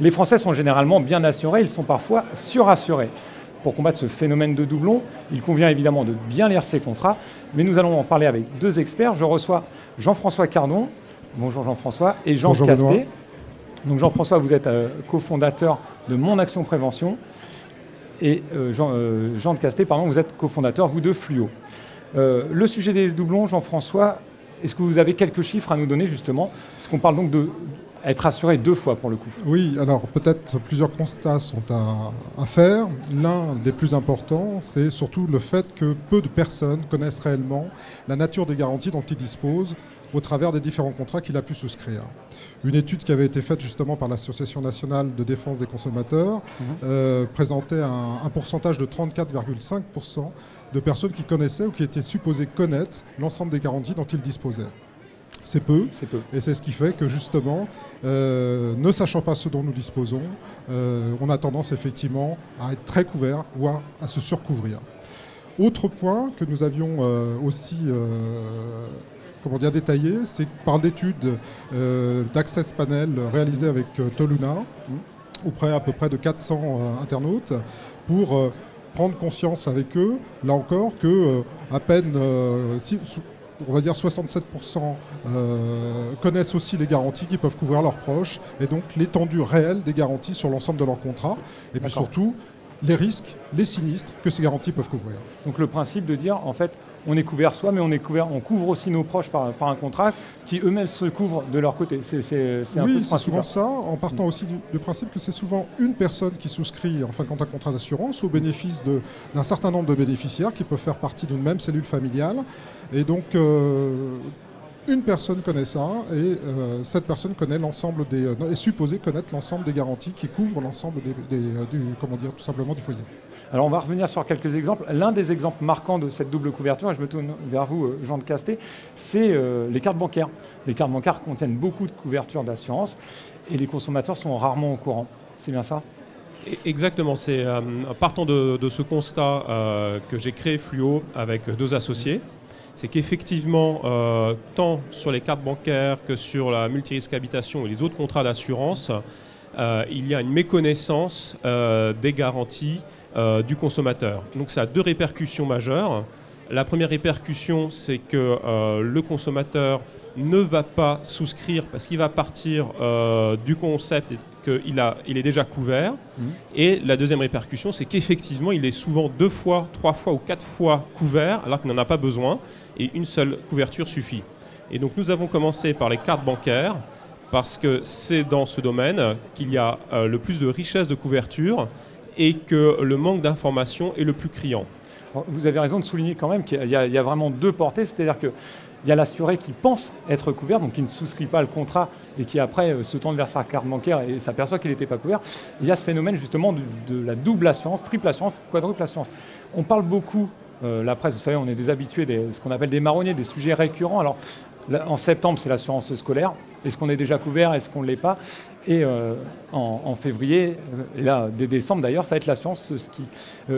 Les Français sont généralement bien assurés, ils sont parfois surassurés. Pour combattre ce phénomène de doublon, il convient évidemment de bien lire ces contrats, mais nous allons en parler avec deux experts. Je reçois Jean-François Cardon, bonjour Jean-François, et Jean de Casté. Donc Jean-François, vous êtes cofondateur de Mon Action Prévention, et Jean de Casté, pardon, vous êtes cofondateur, vous, de Fluo. Le sujet des doublons, Jean-François, est-ce que vous avez quelques chiffres à nous donner justement? Parce qu'on parle donc d'être assuré 2 fois pour le coup. Oui, alors peut-être plusieurs constats sont à faire. L'un des plus importants, c'est surtout le fait que peu de personnes connaissent réellement la nature des garanties dont ils disposent au travers des différents contrats qu'il a pu souscrire. Une étude qui avait été faite justement par l'Association nationale de défense des consommateurs présentait un pourcentage de 34,5% de personnes qui connaissaient ou qui étaient supposées connaître l'ensemble des garanties dont ils disposaient. C'est peu, et c'est ce qui fait que justement, ne sachant pas ce dont nous disposons, on a tendance effectivement à être très couvert, voire à se surcouvrir. Autre point que nous avions aussi détaillé, c'est que par l'étude d'Access Panel réalisée avec Toluna, auprès à peu près de 400 internautes, pour prendre conscience avec eux, là encore, que à peine on va dire 67% connaissent aussi les garanties qui peuvent couvrir leurs proches, et donc l'étendue réelle des garanties sur l'ensemble de leur contrat, et puis surtout les risques, les sinistres que ces garanties peuvent couvrir. Donc le principe de dire, en fait, on est couvert soi, mais on couvre aussi nos proches par un contrat qui eux-mêmes se couvrent de leur côté. C'est un peu oui, c'est souvent ça, en partant aussi du principe que c'est souvent une personne qui souscrit en fin de compte un contrat d'assurance au bénéfice d'un certain nombre de bénéficiaires qui peuvent faire partie d'une même cellule familiale. Et donc, une personne connaît ça, et cette personne connaît l'ensemble est supposée connaître l'ensemble des garanties qui couvrent l'ensemble tout simplement du foyer. Alors on va revenir sur quelques exemples. L'un des exemples marquants de cette double couverture, et je me tourne vers vous, Jean de Casté, c'est les cartes bancaires. Les cartes bancaires contiennent beaucoup de couvertures d'assurance et les consommateurs sont rarement au courant. C'est bien ça ? Exactement, c'est partant de ce constat que j'ai créé Fluo avec 2 associés. C'est qu'effectivement, tant sur les cartes bancaires que sur la multirisque habitation et les autres contrats d'assurance, il y a une méconnaissance des garanties du consommateur. Donc ça a 2 répercussions majeures. La première répercussion, c'est que le consommateur ne va pas souscrire parce qu'il va partir du concept qu'il est déjà couvert. Et la deuxième répercussion, c'est qu'effectivement, il est souvent 2 fois, 3 fois ou 4 fois couvert alors qu'il n'en a pas besoin, et une seule couverture suffit. Et donc nous avons commencé par les cartes bancaires parce que c'est dans ce domaine qu'il y a le plus de richesse de couverture et que le manque d'information est le plus criant. Vous avez raison de souligner quand même qu'il y a vraiment 2 portées, c'est-à-dire qu'il y a l'assuré qui pense être couvert, donc qui ne souscrit pas le contrat et qui après se tourne vers sa carte bancaire et s'aperçoit qu'il n'était pas couvert. Il y a ce phénomène justement de la double assurance, triple assurance, quadruple assurance. On parle beaucoup, la presse, vous savez, on est des habitués, ce qu'on appelle des marronniers, des sujets récurrents. Alors là, en septembre, c'est l'assurance scolaire. Est-ce qu'on est déjà couvert? Est-ce qu'on ne l'est pas? Et en février, et là, dès décembre d'ailleurs, ça va être l'assurance ski.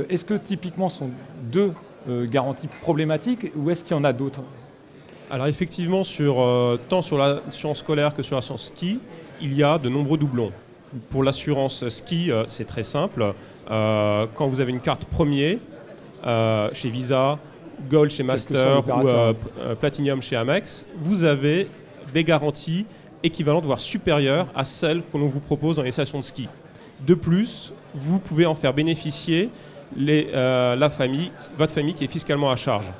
Est-ce que typiquement ce sont 2 garanties problématiques ou est-ce qu'il y en a d'autres? Alors effectivement, tant sur l'assurance scolaire que sur l'assurance ski, il y a de nombreux doublons. Pour l'assurance ski, c'est très simple. Quand vous avez une carte premier chez Visa, Gold chez Master ou Platinum chez Amex, vous avez des garanties équivalentes, voire supérieures à celles que l'on vous propose dans les stations de ski. De plus, vous pouvez en faire bénéficier votre famille qui est fiscalement à charge.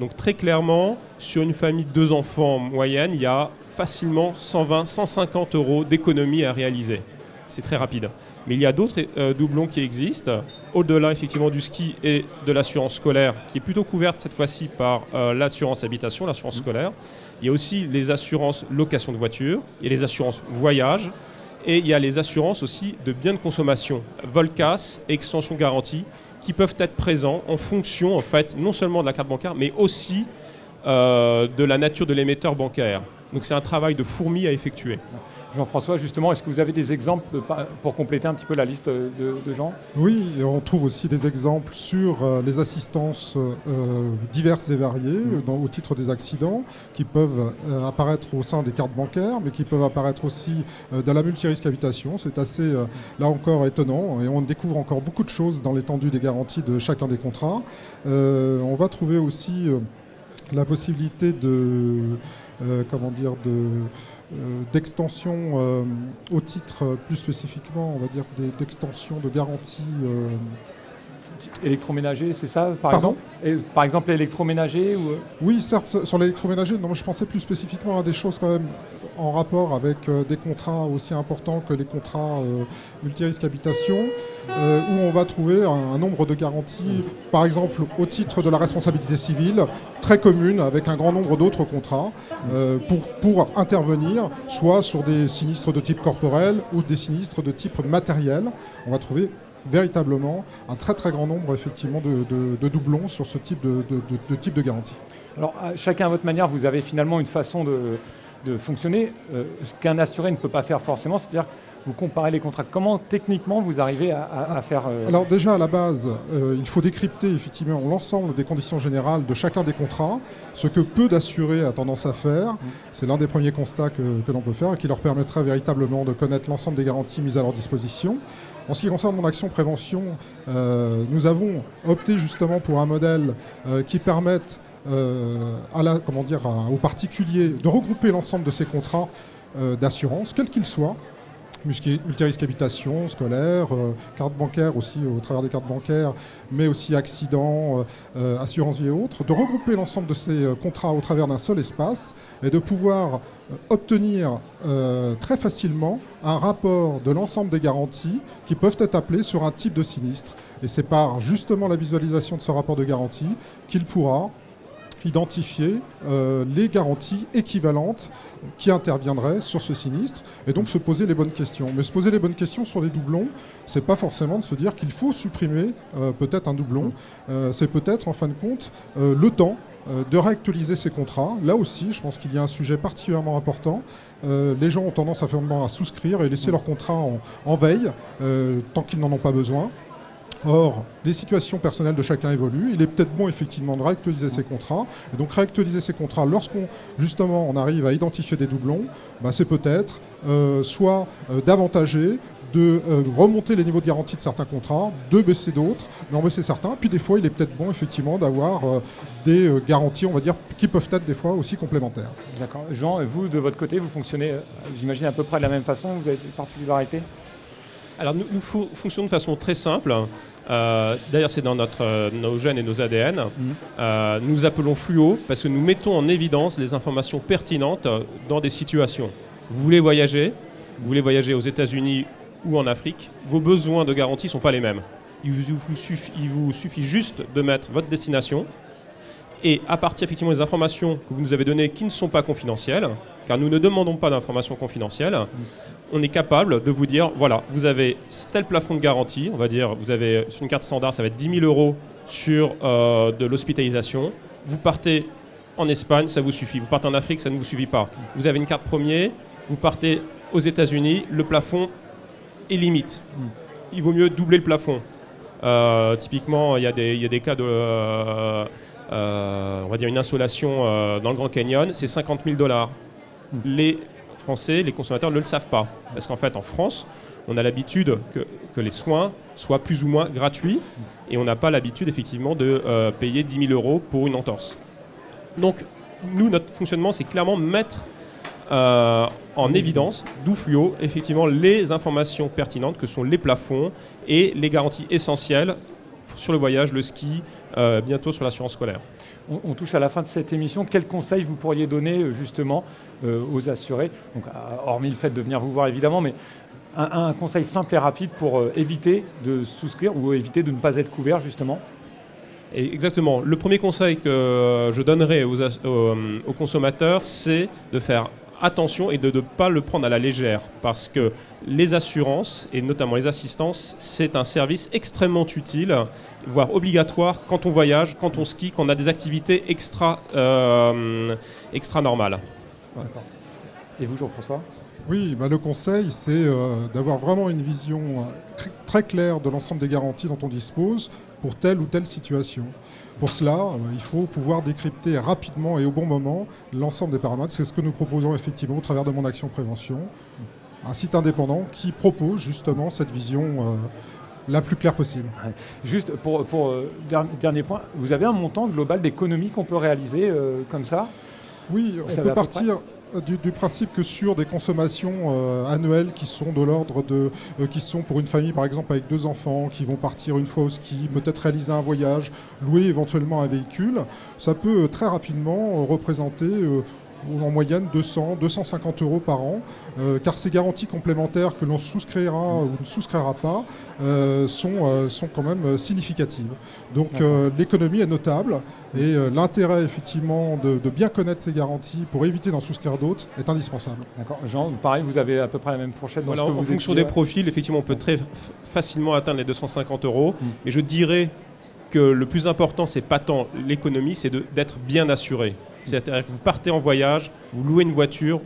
Donc très clairement, sur une famille de 2 enfants moyenne, il y a facilement 120, 150 € d'économie à réaliser. C'est très rapide. Mais il y a d'autres doublons qui existent, au-delà effectivement du ski et de l'assurance scolaire, qui est plutôt couverte cette fois-ci par l'assurance habitation, l'assurance scolaire. Il y a aussi les assurances location de voiture, il y a les assurances voyage, et il y a les assurances aussi de biens de consommation, Volcas et extension garantie, qui peuvent être présents en fonction, en fait, non seulement de la carte bancaire, mais aussi de la nature de l'émetteur bancaire. Donc c'est un travail de fourmi à effectuer. Jean-François, justement, est-ce que vous avez des exemples pour compléter un petit peu la liste de gens? Oui, et on trouve aussi des exemples sur les assistances diverses et variées au titre des accidents qui peuvent apparaître au sein des cartes bancaires, mais qui peuvent apparaître aussi dans la multirisque habitation. C'est assez, là encore, étonnant et on découvre encore beaucoup de choses dans l'étendue des garanties de chacun des contrats. On va trouver aussi la possibilité d'extension au titre plus spécifiquement, on va dire, d'extension de garantie. Électroménager, c'est ça, par Pardon exemple? Par exemple, électroménager ou... Oui, certes, sur l'électroménager, non, je pensais plus spécifiquement à des choses quand même en rapport avec des contrats aussi importants que les contrats multirisque habitation, où on va trouver un nombre de garanties, par exemple au titre de la responsabilité civile, très commune avec un grand nombre d'autres contrats, pour intervenir soit sur des sinistres de type corporel ou des sinistres de type matériel. On va trouver véritablement un très très grand nombre effectivement de doublons sur ce type de garantie. Alors chacun à votre manière, vous avez finalement une façon de fonctionner, ce qu'un assuré ne peut pas faire forcément, c'est-à-dire vous comparez les contrats. Comment techniquement vous arrivez à faire... Alors déjà à la base, il faut décrypter effectivement l'ensemble des conditions générales de chacun des contrats, ce que peu d'assurés a tendance à faire. C'est l'un des premiers constats que l'on peut faire et qui leur permettra véritablement de connaître l'ensemble des garanties mises à leur disposition. En ce qui concerne mon action prévention, nous avons opté justement pour un modèle qui permette aux particuliers de regrouper l'ensemble de ces contrats d'assurance, quels qu'ils soient, multirisque habitation, scolaire, carte bancaire aussi au travers des cartes bancaires, mais aussi accidents, assurance vie et autres, de regrouper l'ensemble de ces contrats au travers d'un seul espace et de pouvoir obtenir très facilement un rapport de l'ensemble des garanties qui peuvent être appelées sur un type de sinistre. Et c'est par justement la visualisation de ce rapport de garantie qu'il pourra identifier les garanties équivalentes qui interviendraient sur ce sinistre et donc se poser les bonnes questions. Mais se poser les bonnes questions sur les doublons, c'est pas forcément de se dire qu'il faut supprimer peut-être un doublon, c'est peut-être en fin de compte le temps de réactualiser ces contrats. Là aussi, je pense qu'il y a un sujet particulièrement important. Les gens ont tendance à souscrire et laisser leur contrat en veille tant qu'ils n'en ont pas besoin. Or, les situations personnelles de chacun évoluent. Il est peut-être bon effectivement de réactualiser ces contrats. Et donc réactualiser ces contrats lorsqu'on justement on arrive à identifier des doublons, c'est peut-être soit d'avantager, de remonter les niveaux de garantie de certains contrats, de baisser d'autres, d'en baisser certains. Puis des fois, il est peut-être bon effectivement d'avoir des garanties, on va dire, qui peuvent être des fois aussi complémentaires. D'accord. Jean, vous de votre côté, vous fonctionnez, j'imagine, à peu près de la même façon. Vous avez des particularités? Alors nous fonctionnons de façon très simple. D'ailleurs, c'est dans nos gènes et nos ADN. Nous appelons fluo parce que nous mettons en évidence les informations pertinentes dans des situations. Vous voulez voyager aux États-Unis ou en Afrique, vos besoins de garantie ne sont pas les mêmes. Il vous suffit juste de mettre votre destination et à partir effectivement des informations que vous nous avez données qui ne sont pas confidentielles, car nous ne demandons pas d'informations confidentielles, on est capable de vous dire, voilà, vous avez tel plafond de garantie, on va dire, vous avez sur une carte standard, ça va être 10 000 € sur de l'hospitalisation. Vous partez en Espagne, ça vous suffit. Vous partez en Afrique, ça ne vous suffit pas. Vous avez une carte premier, vous partez aux États-Unis, le plafond est limite. Il vaut mieux doubler le plafond. Typiquement, il y a des cas de, on va dire une insolation dans le Grand Canyon, c'est 50 000 $. Les Français, les consommateurs ne le savent pas. Parce qu'en fait, en France, on a l'habitude que les soins soient plus ou moins gratuits et on n'a pas l'habitude effectivement de payer 10 000 € pour une entorse. Donc, nous, notre fonctionnement, c'est clairement mettre en évidence, d'où fluo, effectivement, les informations pertinentes que sont les plafonds et les garanties essentielles sur le voyage, le ski, bientôt sur l'assurance scolaire. On touche à la fin de cette émission. Quels conseils vous pourriez donner justement aux assurés, donc, hormis le fait de venir vous voir évidemment, mais un conseil simple et rapide pour éviter de souscrire ou éviter de ne pas être couvert justement? Et exactement. Le premier conseil que je donnerais aux consommateurs, c'est de faire attention et de ne pas le prendre à la légère, parce que les assurances, et notamment les assistances, c'est un service extrêmement utile, voire obligatoire quand on voyage, quand on skie, quand on a des activités extra normales. D'accord. Et vous, Jean-François? Oui, le conseil, c'est d'avoir vraiment une vision très claire de l'ensemble des garanties dont on dispose pour telle ou telle situation. Pour cela, il faut pouvoir décrypter rapidement et au bon moment l'ensemble des paramètres. C'est ce que nous proposons effectivement au travers de Mon Action Prévention, un site indépendant qui propose justement cette vision la plus claire possible. Juste pour dernier point, vous avez un montant global d'économie qu'on peut réaliser comme ça? Oui, on peut partir du principe que sur des consommations annuelles qui sont de l'ordre de... qui sont pour une famille par exemple avec 2 enfants, qui vont partir une fois au ski, peut-être réaliser un voyage, louer éventuellement un véhicule, ça peut très rapidement représenter en moyenne 200, 250 € par an, car ces garanties complémentaires que l'on souscrira ou ne souscrira pas sont quand même significatives. Donc l'économie est notable et l'intérêt effectivement de bien connaître ces garanties pour éviter d'en souscrire d'autres est indispensable. D'accord. Jean, pareil, vous avez à peu près la même fourchette dans ce que vous en fonction des profils, effectivement, on peut très facilement atteindre les 250 €. Et je dirais que le plus important, c'est pas tant l'économie, c'est d'être bien assuré. C'est-à-dire que vous partez en voyage, vous louez une voiture.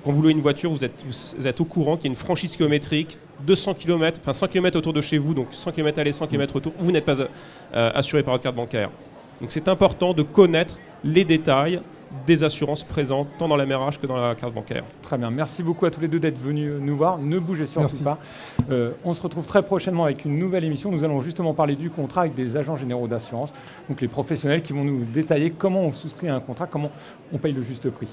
Quand vous louez une voiture, vous êtes au courant qu'il y a une franchise kilométrique, 200 km, enfin 100 km autour de chez vous, donc 100 km aller, 100 km retour, vous n'êtes pas assuré par votre carte bancaire. Donc c'est important de connaître les détails des assurances présentes, tant dans la MRH que dans la carte bancaire. Très bien, merci beaucoup à tous les deux d'être venus nous voir. Ne bougez surtout pas. On se retrouve très prochainement avec une nouvelle émission. Nous allons justement parler du contrat avec des agents généraux d'assurance, donc les professionnels qui vont nous détailler comment on souscrit un contrat, comment on paye le juste prix.